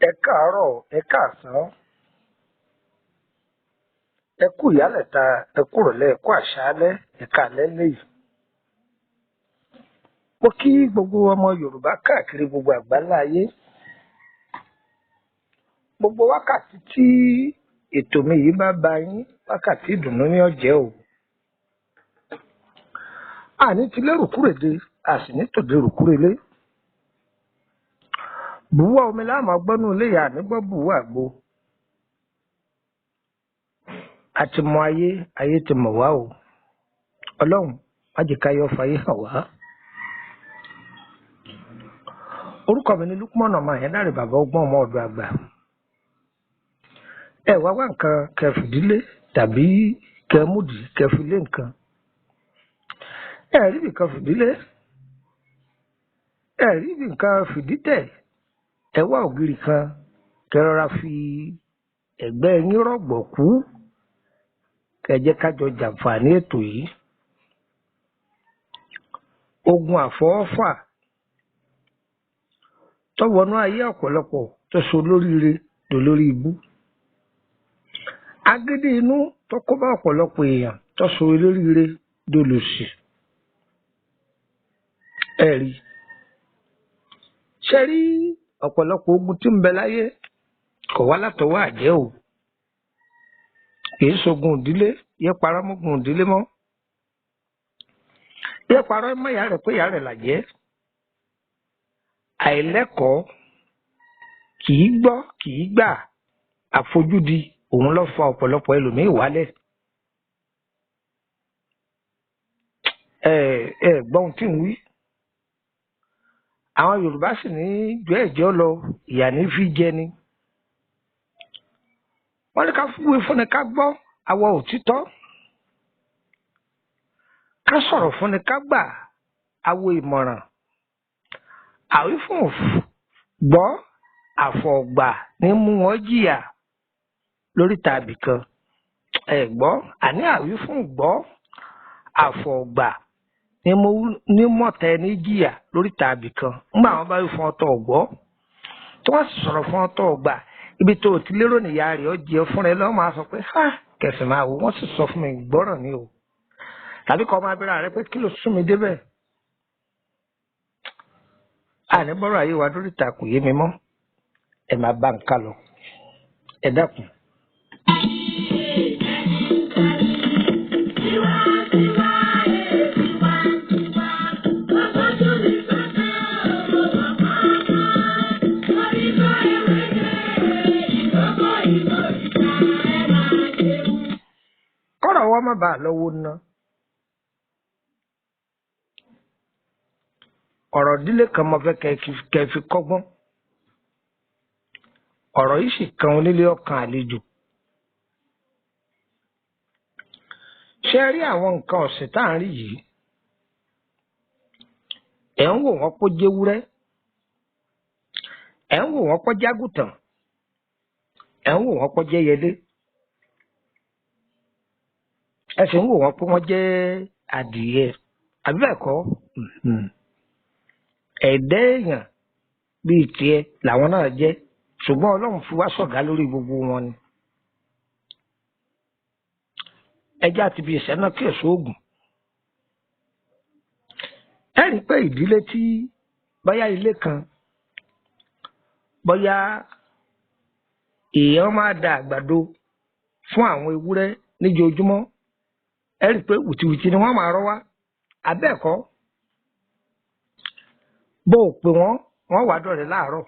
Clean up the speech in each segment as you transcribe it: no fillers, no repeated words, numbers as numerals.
Ẹ káàárọ̀, ẹ káàsán, ẹ kú ìyálẹ̀ta, ẹ kú ìrọ̀lẹ́, ẹ kú àṣálẹ́, ẹ káalẹ́ lẹ́yìn. Mo kí gbogbo ọmọ Yorùbá káàkiri gbogbo àgbáńlá ayé. Gbogbo wákàtí tí ètò mi yìí bá bá yín, wákàtí ìdùnnú ní ọ̀jẹ́ o. Àní ti lérò kúrèdè, a sì ní tòde rùkúrelé. Bùwá omi láàmú ọgbọ́nú ilé yà nígbọ́ bùwá àgbo. A ti mọ ayé, ayé ti mọ̀ wá o. Ọlọ́run má jẹ́ ká yọ fàyè hàn wá. Orúkọ mi ni Lukman ọmọ Àyẹ́dáre bàbá ọgbọ́n ọmọ ọ̀dọ̀ àgbà. Ẹ wá wá nǹkan kẹfìdílé tàbí kẹmúdì kẹfìlé nǹkan. Ẹ rí ibì kan fìdílé. Ẹ rí ibì kan fìdítẹ̀. Ẹ wá ògiri kan kẹrọra fi ẹ̀gbẹ́ yín rọ̀gbọ̀kú. Kẹjẹ kájọ jàǹfààní ètò yìí. Ogun àfọwọ́fà tọwọnú ayé ọ̀pọ̀lọpọ̀ tó so lóríire dò lórí ibú. Agídí inú tó kó bá ọ̀pọ̀lọpọ̀ èèyàn tó so lóríire dò lòsì. Ẹ rí ṣe rí ọ̀pọ̀lọpọ̀ ogun tí ń bẹ láyé kò wá látọwọ́ àjẹ́ o. Kìí ṣogun ìdílé, yẹ parọ́ mọ́gun ìdílé mọ́. Yẹ parọ́ mọ́ ìyá rẹ̀ pé ìyá rẹ̀ làjẹ́. Àìlẹ́kọ̀ọ́ kìí gbọ́ kìí gbà àfojúdi òun ló fa ọ̀pọ̀lọpọ̀ ẹlòmíì wálẹ̀. Ẹ gbọ́n tí ń wí. Àwọn Yorùbá sì ní jọ ẹ̀jọ́ lọ ìyà ní fi jẹ ni. Wọ́n ní ká fúwe fúnni ká gbọ́ àwọ̀ òtítọ́. Ká sọ̀rọ̀ fúnni ká gbà àwọ̀ ìmọ̀ràn. Àwífún gbọ́ àfọ̀gbà ní mú wọn jìyà lórí tàbí kan. Ẹ gbọ́ àní àwífún gbọ́ àfọ̀gbà ní mọ̀tẹ́ ní jìyà lórí tàbí kan. Nígbà wọn bá wí fún ọtọ̀ ọ̀gbọ́ tí wọ́n sì sọ̀rọ̀ fún ọtọ̀ ọ̀gbà ibi tó ti lérò nìyá rẹ̀ ó jẹ́ fún rẹ lọ́wọ́ máa sọ pé ha kẹsì máa wò wọ́n sì sọ fún mi gbọ́ràn ni o. Tàbí kọ́ máa bẹ̀rẹ̀ rẹ pé kí ló sún mi débẹ̀. Àní bọ́rọ̀ ayé wa lórí ìta kò yé mi mọ́. Ẹ máa bá nǹkan lọ. Ẹ dákun. Kọ́rọ̀ wọ́n má bàa lọ́wọ́ ná. Ọ̀rọ̀ ìdílé kan mo fẹ́ kẹ́ fi kọ́gbọ́n. Ọ̀rọ̀ yìí sì kan onílé ọkàn àlejò. Ṣé ẹ rí àwọn nǹkan ọ̀sìn tá à ń rí yìí? Ẹ̀ ń wò wọ́n pó jẹ́wúrẹ́. Ẹ̀ ń wò wọ́n pó jágùtàn. Ẹ̀ ń wò wọ́n pó jẹ́yẹlé. Ẹ sì ń wò wọ́n pé wọ́n jẹ́ adìyẹ. Àbí bẹ́ẹ̀ kọ́? Ẹ̀dá èèyàn bíi tiẹ̀ làwọn náà jẹ́. Ṣùgbọ́n Ọlọ́run fi wá ṣọ̀gá lórí gbogbo wọn ni. Ẹjẹ́ àti bíi ìṣẹ́ náà kí èso ògùn. Ẹ rí i pé ìdílé tí bóyá ilé kan bóyá èèyàn máa da àgbàdo fún àwọn ewúrẹ́ níjoojúmọ́. Ẹ rí i pé wìtìwìtì ni wọ́n máa rọ́ wá. Àbẹ́ẹ̀kọ́ bó o pè wọ́n wá dọ̀rẹ́ láàárọ̀.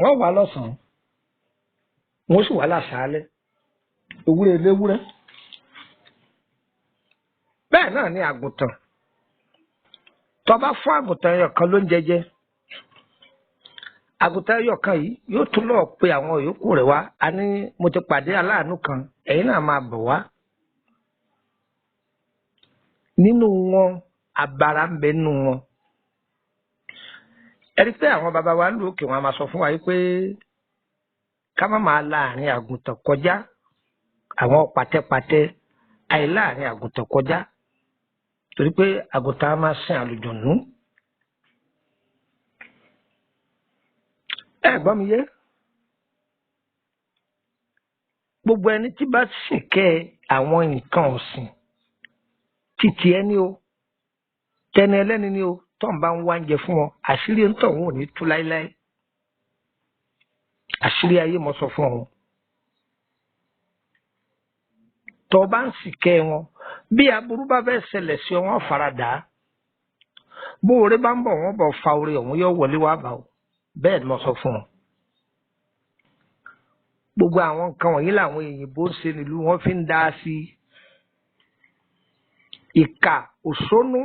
Wọ́n wá lọ́sàn-án. Wọ́n sì wá láṣálẹ́. Ewúrẹ́ eléwúrẹ́. Bẹ́ẹ̀ náà ni àgùntàn. Tó bá fún àgùntàn ẹyọ kan ló ń jẹjẹ. Àgùntàn ẹyọ kan yìí yóò tún lọ pe àwọn yòókù rẹ̀ wá. A ní mo ti pàdé aláàánú kan. Ẹ̀yin náà máa bọ̀ wá. nínú wọn abara ń bẹ nínú wọn. ẹni pé àwọn bàbá wa lókè wọn a máa sọ fún wa yìí pé ká má máa láàrin àgùntàn kọjá, àwọn pàtẹ́pàtẹ́ àìláàrin àgùntàn kọjá torí pé àgùntàn á máa sin àlùjọ̀nú. ẹ gbọ́ mi yé, gbogbo ẹni tí bá ṣìkẹ́ àwọn nǹkan ọ̀sìn títí ẹni o tẹni ẹlẹ́ni ni o tó ń bá ń wá oúnjẹ fún wọn, àṣírí ń tọ̀ wọn ò ní tú láéláé. àṣírí ayé mo sọ fún wọn. tó bá ń ṣìkẹ́ wọn, bí aburú bá fẹ́ ṣẹlẹ̀ sí wọn faradà, bó oore bá ń bọ̀ wọ́n bọ̀ fa oore ọ̀hún yóò wọlé wá bá o. bẹ́ẹ̀ ni mo sọ fún wọn. gbogbo àwọn nǹkan wọ̀nyí làwọn òyìnbó ń ṣe nílùú wọn fi ń dá sí ìkà òṣónú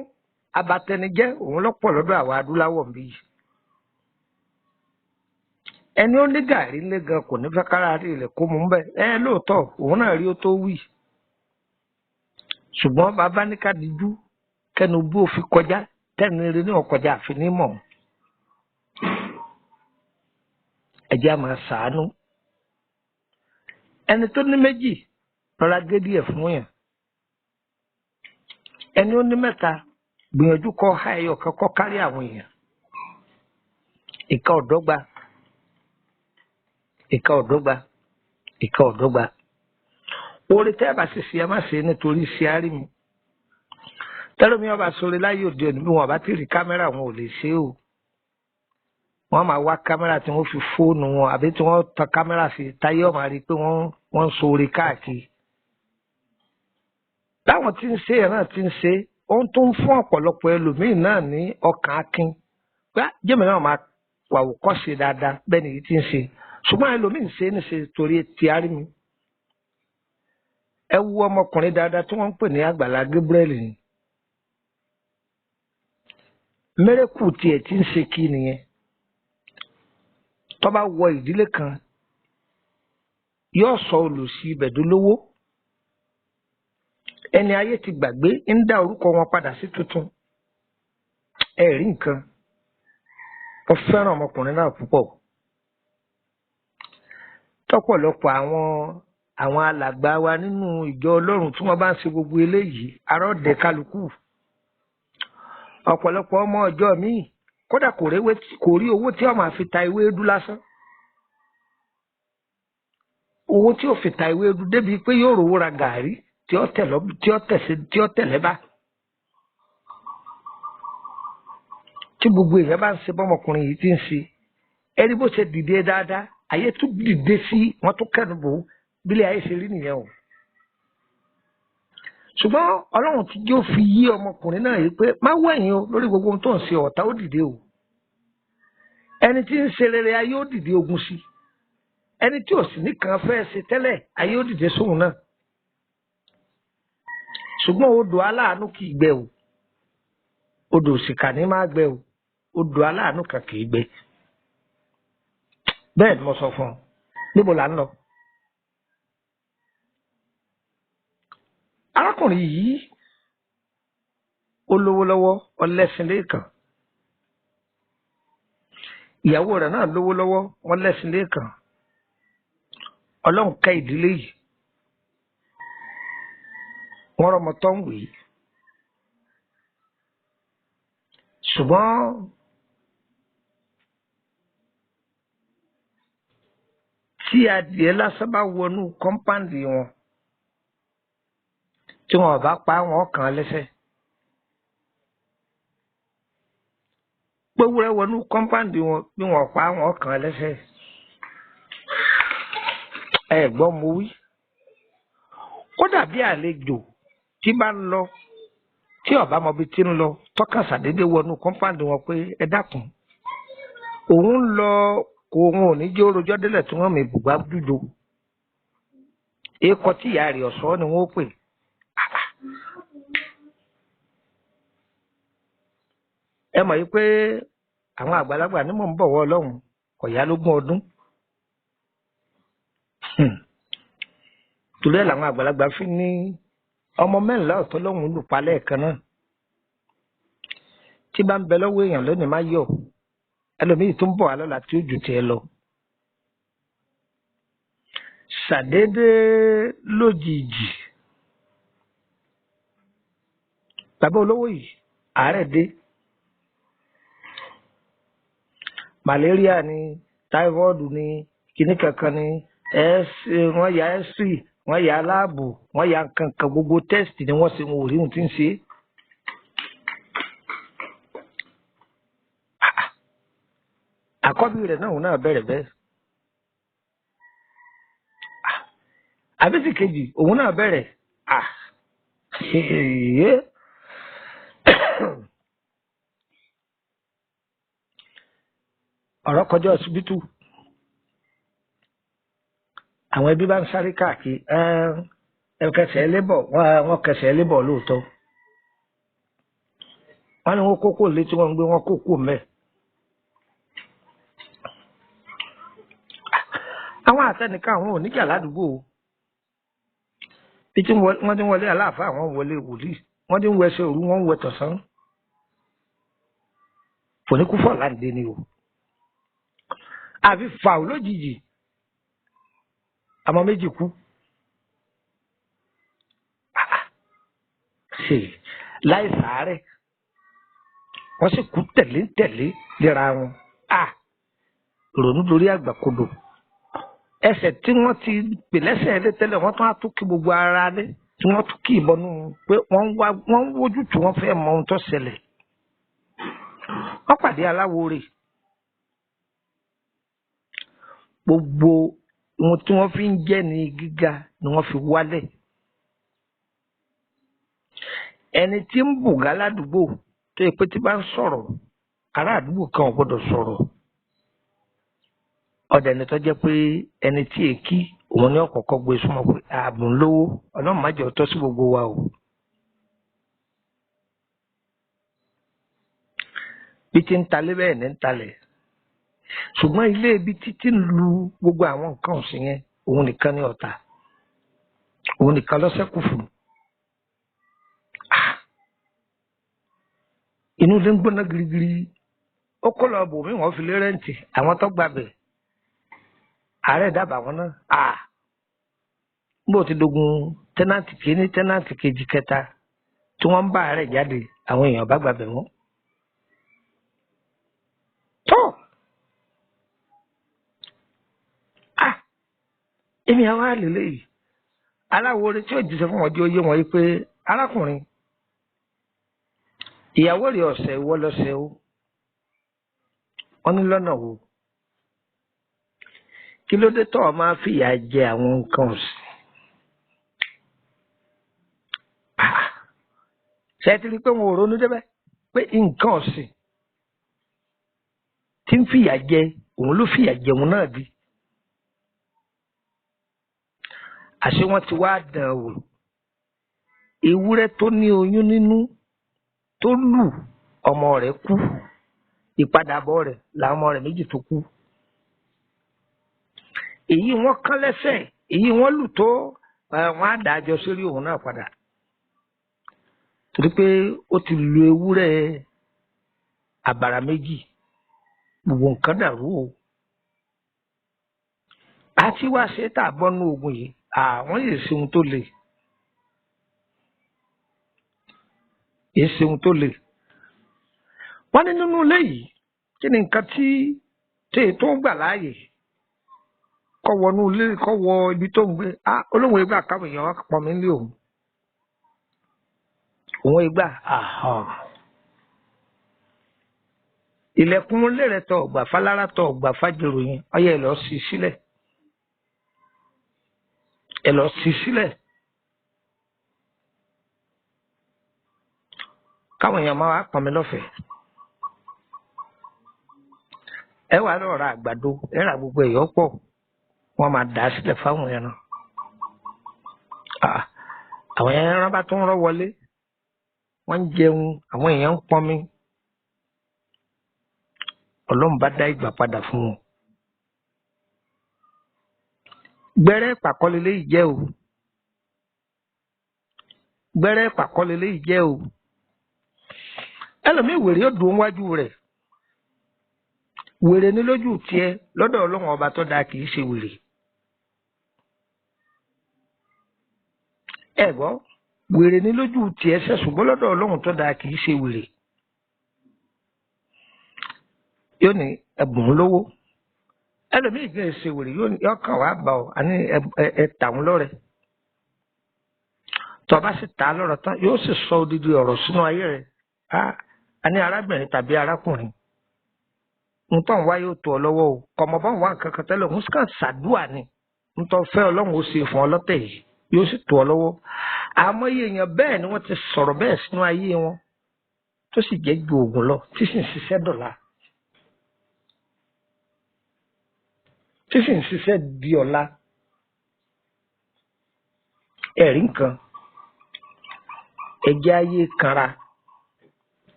abatẹnijẹ́ òun lọ́pọ̀ lọ́dọ̀ àwọn adúláwọ̀ ń bí yìí. ẹni ó ní gàrí ńlé gan kò ní fẹ́ kára rí ilẹ̀ kó mú un bẹ́ẹ̀ lóòótọ́ òun náà rí ó tó wí. ṣùgbọ́n bàbá ní ká dijú kẹnu bú òfin kọjá tẹ́nu eré ní ọkọjá àfi ní mọ̀. ẹ̀jẹ̀ á máa ṣàánú. ẹni tó ní méjì rọra gé díẹ̀ fún yàn. ẹni ó ní mẹ́ta gbìyànjú kọ́ ha ẹyọ kan kọ́ kárí àwọn èèyàn. ìka ọ̀dọ́gba ìka ọ̀dọ́gba ìka ọ̀dọ́gba. orí tẹ́ ẹ bá ṣe ṣe ẹ má ṣe nítorí ṣe á rí mi. tẹ́lómi ọba sọ̀rọ̀ láyé òde òní bí wọn bá ti rí kámẹ́rà wọn ò lè ṣe é o. wọ́n máa wá kámẹ́rà tí wọ́n fi fóònù wọn àbí tí wọ́n tan kámẹ́rà sí táyé ọ̀ma rí i pé wọ́n ń sọ̀rọ̀ káàkiri. láwọn tí ń ṣe ẹ̀ náà ti ń ṣe ohun tó ń fún ọ̀pọ̀lọpọ̀ ẹlòmíín náà ní ọkàn akin gbá jẹ́mi náà máa wàwùkọ́ ṣe dáadáa bẹ́ẹ̀ nìyí ti ń ṣe ṣùgbọ́n ẹlòmíín ṣe é níṣe torí ti arí mi. ẹ wo ọmọkùnrin dáadáa tí wọ́n ń pè ní Àgbàlá Gabriel ni mẹ́rẹ́kù tiẹ̀ ti ń ṣe kí nìyẹn. tó bá wọ ìdílé kan yóò sọ olùsí ibẹ̀dúlówó. ẹni ayé ti gbàgbé ń dá orúkọ wọn padà sí tuntun. ẹ rí nǹkan. mo fẹ́ràn ọmọkùnrin náà púpọ̀. tọ́pọ̀lọpọ̀ àwọn alàgbà wa nínú ìjọ Ọlọ́run tí wọ́n bá ń ṣe gbogbo eléyìí arọ́dẹ kálukú. ọ̀pọ̀lọpọ̀ ọmọ ọjọ́ míì kódà kò rí owó tí ó máa fi ta ewédú lásán. owó tí ó fi ta ewédú débi pé yóò rówó ra gàárì tí ó tẹ̀lé bá. tí gbogbo èèyàn bá ń ṣe bọ́mọkùnrin yìí ti ń ṣe ẹni bó ṣe dìde dáadáa ayé tún dìde sí wọn tó kẹnu bò ó bílẹ̀ ayé ṣe rí nìyẹn o. ṣùgbọ́n Ọlọ́run ti yóò fi yí ọmọkùnrin náà yìí pé má wẹ̀yìn o lórí gbogbo ohun tó ń ṣe ọ̀tá ó dìde o. ẹni tí ń ṣe rere ayé ó dìde ogun sí. ẹni tí ò sì nìkan fẹ́ ṣe tẹ́lẹ̀ ayé ó dìde sóhun náà. ṣùgbọ́n odò aláàánú kì í gbẹ o. odò òṣìkà ní máa gbẹ o. odò aláàánú kan kì í gbẹ. bẹ́ẹ̀ ni mo sọ fún ọ níbo là ń lọ. arákùnrin yìí ó lówó lọ́wọ́ ọlẹ́sìn lẹ́ẹ̀kan. ìyàwó rẹ̀ náà lówó lọ́wọ́ wọn lẹ́sìn lẹ́ẹ̀kan. Ọlọ́run ká ìdílé yìí wọ́n rọmọ tó ń wè é. ṣùgbọ́n tí adìẹ lásán bá wọnú kọ́ńpáǹdì wọn tí wọn bá pa wọn kàn án lẹ́sẹ̀. gbówúrẹ́ wọnú kọ́ńpáǹdì wọn bí wọn pa wọn kàn án lẹ́sẹ̀. ẹ gbọ́ mo wí. ó dàbí àlejò tí bá ń lọ tí ọba mọbi tí ń lọ tọ́ka ṣàdédé wọnú kọ́ńpáǹdì wọn pé ẹ dákun òun ń lọ kó òun ò ní jẹ́ orojọ́ délẹ̀ tí wọ́n mi bùgbà dúdú. èèkọ́ tí ìyá rẹ̀ ọ̀sọ́ ni wọ́n pè. ẹ mọ̀ yí pé àwọn àgbàlagbà ní mò ń bọ̀wọ́ Ọlọ́run kò yá lógún ọdún. torí ẹ̀ làwọn àgbàlagbà fi ní ọmọ mẹ́rìnlá ọ̀tọ̀ lọ́hùn lù palẹ̀ kan náà tí bá ń bẹ lọ́wọ́ èèyàn lónìí má yọ̀ ẹlòmíì tó ń bọ̀ wá lọ́la tí ó jù tiẹ̀ lọ. ṣàdédé lójijì bàbá olówó yìí àárẹ̀ dé malaria ni táífọ́ọ̀dù ni kìnnì kankan ni wọ́n ya ẹ́sírì wọ́n ya láàbù wọ́n ya kankan gbogbo tẹ́sítì ni wọ́n ṣe wọn ò rí ohun tí ń ṣe. àkọ́bí rẹ̀ náà òun náà bẹ̀rẹ̀ bẹ́ẹ̀ àbísí kejì òun náà bẹ̀rẹ̀ ọ̀rọ̀ kọjá ọsibítù àwọn ẹbí bá ń sáré káàkiri ẹkẹsẹ̀ ẹlẹ́bọ̀ wọ́n kẹsẹ̀ ẹlẹ́bọ̀ lóòótọ́ wọ́n ní wọ́n kókó létí wọ́n ń gbé wọ́n kókó mẹ́. àwọn àtẹnìkan àwọn oníjà ládùúgbò bí tí wọ́n ti ń wọlé aláàfáà àwọn wọlé wòlíì wọ́n ti ń wẹsẹ̀ òru wọ́n ń wẹ tọ̀sán fòníkúfọ̀ láǹdé ni o àfi fàù lójijì àmọ́ méjì kú láì sàárẹ̀ wọ́n sì kú tẹ̀lé léra wọn ìrònú lórí àgbàkodò ẹsẹ̀ tí wọ́n ti pè lẹ́sẹ̀ ilé tẹ́lẹ̀ wọ́n tún á tún kí gbogbo ara lé tí wọ́n tún kí ìbọnú pé wọ́n wójú tí wọ́n fẹ́ mọ ohun tó ṣẹlẹ̀ wọ́n pàdé aláwo rẹ̀ gbogbo ohun tí wọ́n fi ń jẹ́ ní gíga ni wọ́n fi wálẹ̀ ẹni tí ń bùgá ládùúgbò tó yẹ pé tí bá ń sọ̀rọ̀ ará àdúgbò kan ò gbọ́dọ̀ sọ̀rọ̀ ọ̀dẹ̀ ni tó jẹ́ pé ẹni tí èkí òun ní ọ̀kọ̀ọ̀kọ̀ gbé súnmọ́ pé ààbò ń lówó ọlọ́run má jẹ́ ọtọ́ sí gbogbo wa o. bí ti ń talé bẹ́ẹ̀ ní ń talẹ̀ ṣùgbọ́n ilé ibi títí ń lu gbogbo àwọn nǹkan ọ̀sìn yẹn òun nìkan ní ọ̀tá òun nìkan ló ṣẹ́kù fún. inú ilé ń gbóná girigiri ó kó lọ bò mí wọ́n fi lé rẹ́ǹtì àwọn tó gbàbẹ̀ ààrẹ dábàá wọn náà bó ti dogun tẹ́nàtì kìíní tẹ́nàtì kejì kẹta tí wọ́n ń bá ààrẹ jáde àwọn èèyàn bá gbàbẹ̀ wọn. tó èmi àwọn àlèlè yìí aláwo orin tí ó jíṣẹ́ fún ọjọ́ oyé wọn yìí pé arákùnrin ìyàwó rẹ̀ ọ̀sẹ̀ ìwọ lọ́sẹ̀ o wọ́n ní lọ́nà wo kí ló dé tó o máa fìyà jẹ àwọn nǹkan ọ̀sìn ṣe ti rí i pé wọn ò ronú débẹ̀ pé nǹkan ọ̀sìn tí ń fìyà jẹ òun ló fìyà jẹ òun náà bí àṣé wọ́n ti wá dàn wò ewúrẹ́ tó ní oyún nínú tó lù ọmọ rẹ̀ kú ìpadàbọ̀ rẹ̀ làwọn ọmọ rẹ̀ méjì tó kú èyí wọ́n kán lẹ́sẹ̀ èyí wọ́n lù tó wọ́n á dájọ́ sórí òun náà padà torí pé ó ti lu ewúrẹ́ àbàrà méjì gbogbo nǹkan dàrú o àti wá ṣe tá a bọ́nú ogun yìí àwọn yìí ṣe ohun tó le yìí ṣe ohun tó le wọ́n ní nínú ilé yìí kí ni nǹkan tí tó ń gbà láàyè kọ́ wọnú ilé kọ́ wọ ibi tó ń gbé olóhùn ìgbà káwọn èèyàn wá pọ̀ mí nílé òun ìgbà ilẹ̀kùn ilé rẹ̀ tọ̀ ọ̀gbà fálára tọ̀ ọ̀gbà fájèrò yẹn ọyẹ ẹ̀ lọ sí sílẹ̀ ẹ̀ lọ sí sílẹ̀ káwọn èèyàn máa wá pọ̀ mí lọ́fẹ̀ẹ́ ẹ wà lọ ra àgbàdo ẹ ra gbogbo ẹ̀yọ́ pọ̀ wọ́n máa dà á sílẹ̀ fáwọn ẹran àwọn ẹran bá tún rọ́ wọlé wọ́n ń jẹun àwọn èèyàn ń pọnmi ọlọ́run bá dá ìgbà padà fún wọn. gbẹ́rẹ́ pàkọ́lélé yìí jẹ́ o gbẹ́rẹ́ pàkọ́lé léyìí jẹ́ o ẹlòmíì wèrè ó dùn wájú rẹ̀ wèrè ní lójú tiẹ̀ lọ́dọ̀ Ọlọ́run ọba tó dáa kì í ṣe wèrè ẹ gbọ́ wèrè ní lójú tiẹ̀ ṣe ṣùgbọ́n lọ́dọ̀ Ọlọ́run tó dáa kì í ṣe wèrè yóò ní ẹ̀bùn lówó ẹlòmíì gbé ṣe wèrè yóò kàn wá bá ọ àní ẹ tàwọn lọ́rẹ tó bá sì ta lọ́rọ̀ tán yóò sì sọ odidi ọ̀rọ̀ sínú ayé rẹ̀ àní arábìnrin tàbí arákùnrin nǹkan wá yóò tó ọ lọ́wọ́ o kọ̀mọ̀ bá wà kankan tẹ́lẹ̀ òun sì kàn ṣàdúà ni nítorí fẹ́ Ọlọ́run ó ṣe fún ọ lọ́tẹ̀ yìí yóò sì tó ọ lọ́wọ́ àmọ́ iye èèyàn bẹ́ẹ̀ ni wọ́n ti sọ̀rọ̀ bẹ́ẹ̀ sínú ayé wọn tó sì jẹ́ ju oògùn lọ tí sì ń ṣiṣẹ́ dọ̀la tí sì ń ṣiṣẹ́ di ọ̀la ẹ̀rí nǹkan ẹ̀jẹ̀ ayé kanra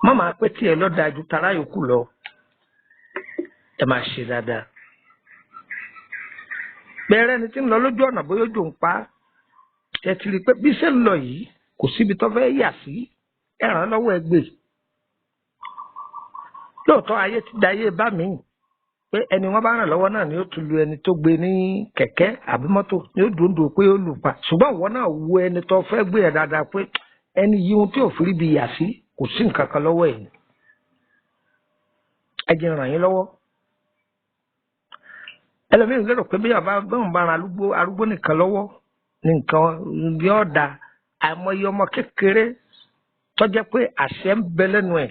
má máa pẹ́ tí ẹ lọ́dà ju tara yòókù lọ ẹ máa ṣe dáadáa bẹ́ẹ̀rẹ́ ni tí ń lọ lójú ọ̀nà bóyá ojú ń pa ẹ ti rí i pé bí ṣe ń lọ yìí kò síbi tó fẹ́ yà sí ẹ ràn án lọ́wọ́ ẹ gbé lóòótọ́ ayé ti da ayé bá mi pé ẹni wọ́n bá ràn lọ́wọ́ náà ni ó tún lu ẹni tó gbé ní kẹ̀kẹ́ àbí mọ́tò ni ó dùn dùn pé ó lù pa ṣùgbọ́n ìwọ náà wo ẹni tó fẹ́ gbé ẹ dáadáa pé ẹni yìí ohun tí ò fi rí bi yà sí kò sí nǹkan kan lọ́wọ́ ẹ̀ ẹ jẹ́ ràn yín lọ́wọ́ ẹlòmíràn lérò pé bí bàbá bẹ́ẹ̀ bá ran arúgbó nìkan lọ́wọ́ ní nǹkan yóò da àìmọye ọmọ kékeré tó jẹ́ pé àṣẹ ń bẹ lẹ́nu ẹ̀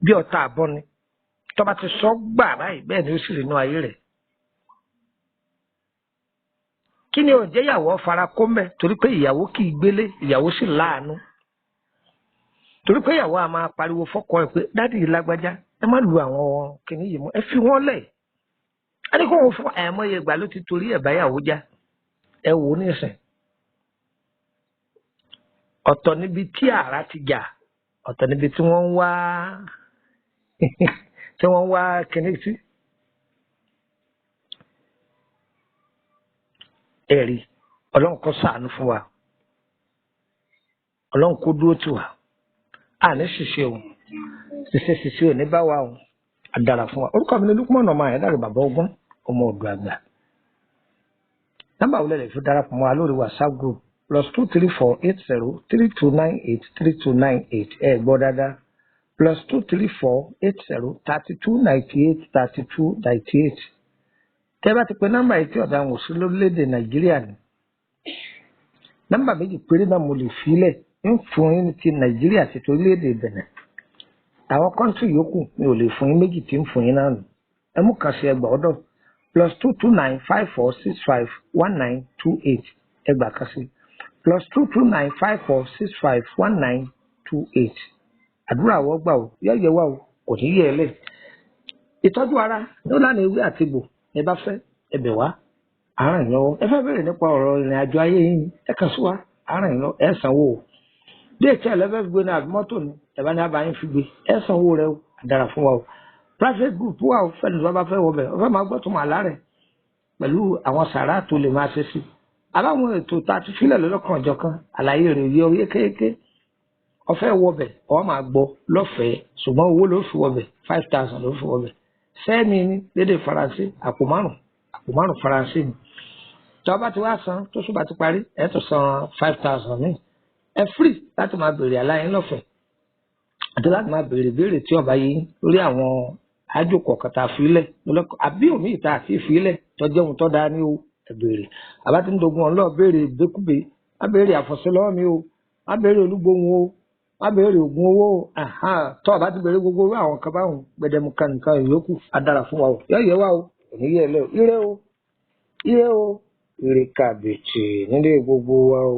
bí ọ̀tá àbọ̀ ni tó bá ti sọ gbà báyìí bẹ́ẹ̀ ni ó sì rí inú ayé rẹ̀ kí ni òjẹ́ ìyàwó fara kó mẹ́ torí pé ìyàwó kì í gbélé ìyàwó sì láàánú torí pé ìyàwó a máa pariwo fọ́kọ ẹ̀ pé dádì lágbájá ẹ má lu àwọn kìnnì yìí mọ́ ẹ fi wọ́n lẹ̀ ẹ ní kó wọn fún àìmọye ìgbà ló ti torí ẹ̀ báyàwó já ẹ wò ó nísìn ọ̀tọ̀ níbi tí àrà ti jà ọ̀tọ̀ níbi tí wọ́n ń wá tí wọ́n ń wá kìnnì sí ẹ̀rí ọlọ́run kó ṣàánú fún wa ọlọ́run kó dúró tì wá àní ṣiṣẹ́ o ṣiṣẹ́ ò ní bá wa o àdàrà fún wa orúkọ mi ní Lukman ọmọ àyẹ̀dá rẹ̀ bàbá Ogun ọmọ ọ̀dọ̀ àgbà nọ́mbà wo lẹ́lẹ̀ fi darapọ̀ mọ́ wa lórí WhatsApp group +2348032983298 ẹ gbọ́ dáadáa +2348032983298 tẹ́ bá ti pe nọ́mbà yìí tí ọ̀dà àwọn òsì lórílẹ̀‐èdè Nàìjíríà ni nọ́mbà méjì péré náà mo lè filẹ̀ ń fún yín ti Nàìjíríà àti torílẹ̀‐èdè Benin àwọn kọ́ńtì yòókù mi ò lè fún yín méjì tí ń fún yín náà nù ẹ mú kàn sí ẹgbàá ọ̀dọ̀ +22954651928 ẹgbàá kan sí +22954651928 àdúrà àwọ̀ gbà ó yẹ̀yẹ̀ wà ó kò ní yẹ̀ ẹ́ lẹ̀ ìtọ́jú ara ló lánàá ewé àti egbò ẹ bá fẹ́ ẹbẹ̀ wá àárẹ̀ lọ́wọ́ ẹ fẹ́ bẹ̀rẹ̀ nípa ọ̀rọ̀ ìrìn àjò ayé yín ẹ kàn sí wa àárẹ̀ lọ́wọ́ ẹ sanwó o DHL ẹfẹ́ fi gbé ní àbí mọ́tò ni ẹ bá ní abàáyín fi gbé ẹ sanwó rẹ o àdàrà fún wa o private group wà o fẹ́ni tó bá fẹ́ wọ bẹ̀ ọ fẹ́ máa gbọ́ tó máa lárẹ̀ pẹ̀lú àwọn sàrà tó lè máa ṣe sí aláwọn ètò tá a ti fílẹ̀ lọ́lọ́kan ọ̀jọ̀kan àlàyé rẹ̀ yẹ oyé kéèké ọfẹ́ wọ bẹ̀ ọ máa gbọ́ lọ́fẹ̀ẹ́ ṣùgbọ́n owó ló fi wọ bẹ̀ 5,000 ló fi wọ bẹ̀ sẹ́ẹ̀mì ní lédè faransé àpò márùn faransé ni tó bá ti wá san tó ṣùgbọ́n ti parí ẹ̀ tó san 5,000 ní ẹ free láti máa béèrè aláyín lọ́fẹ̀ẹ́ àti láti máa béèrè béèrè tí ọba yìí lórí àwọn àjòkọ̀ kàtà fílẹ̀ àbí omi ìta àti ìfilẹ̀ tọ́jú ohun tó dáa ní o ẹ béèrè àbá tí ń dogun ọ̀nà béèrè ìgbékúgbé má béèrè àfọ̀sẹ́ lọ́wọ́ mi o má béèrè olúgbóhùn o má béèrè oògùn owó tó ọba ti béèrè gbogbo àwọn kan báwọn gbẹdẹmukà nìkan ìyókù adára fún wa o yẹ wa o òní yẹ lẹ ire o ire kàbètì nílé gbogbo wa o.